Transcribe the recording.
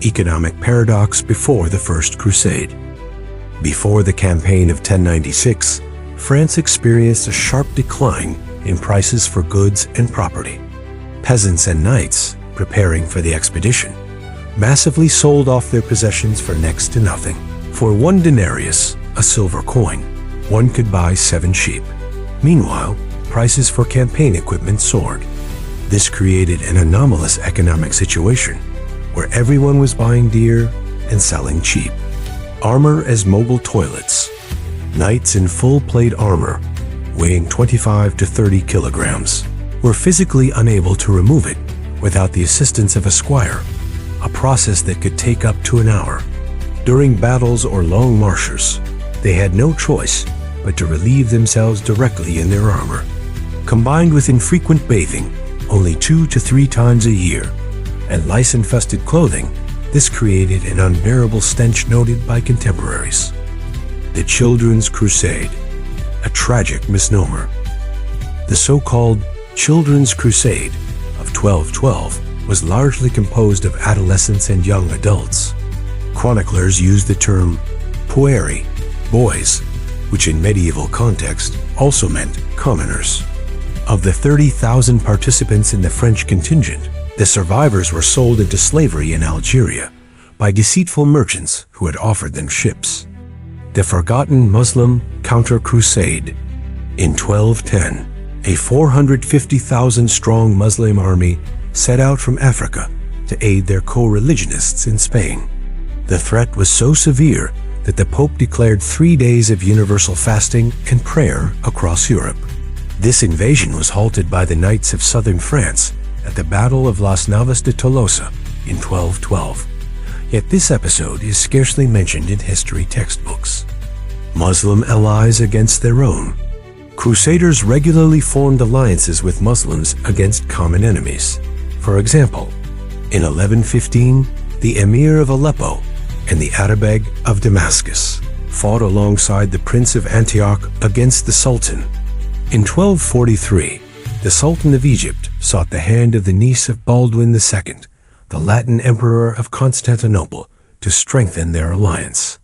economic paradox before the First Crusade. Before the campaign of 1096, France experienced a sharp decline in prices for goods and property. Peasants and knights, preparing for the expedition, massively sold off their possessions for next to nothing. For 1 denarius, a silver coin, one could buy 7 sheep. Meanwhile, prices for campaign equipment soared. This created an anomalous economic situation where everyone was buying dear and selling cheap. Armor as mobile toilets. Knights in full plate armor, weighing 25 to 30 kilograms, were physically unable to remove it without the assistance of a squire, a process that could take up to an hour. During battles or long marches, they had no choice but to relieve themselves directly in their armor. Combined with infrequent bathing, only 2 to 3 times a year, and lice-infested clothing, this created an unbearable stench noted by contemporaries. The Children's Crusade, a tragic misnomer. The so-called Children's Crusade of 1212 was largely composed of adolescents and young adults. Chroniclers used the term pueri, boys, which in medieval context also meant commoners. Of the 30,000 participants in the French contingent, the survivors were sold into slavery in Algeria by deceitful merchants who had offered them ships. The forgotten Muslim counter-crusade. In 1210, a 450,000-strong Muslim army set out from Africa to aid their co-religionists in Spain. The threat was so severe that the Pope declared 3 days of universal fasting and prayer across Europe. This invasion was halted by the Knights of southern France at the Battle of Las Navas de Tolosa in 1212. Yet this episode is scarcely mentioned in history textbooks. Muslim allies against their own. Crusaders regularly formed alliances with Muslims against common enemies. For example, in 1115, the Emir of Aleppo and the Atabeg of Damascus fought alongside the Prince of Antioch against the Sultan. In 1243, the Sultan of Egypt sought the hand of the niece of Baldwin II, the Latin Emperor of Constantinople, to strengthen their alliance.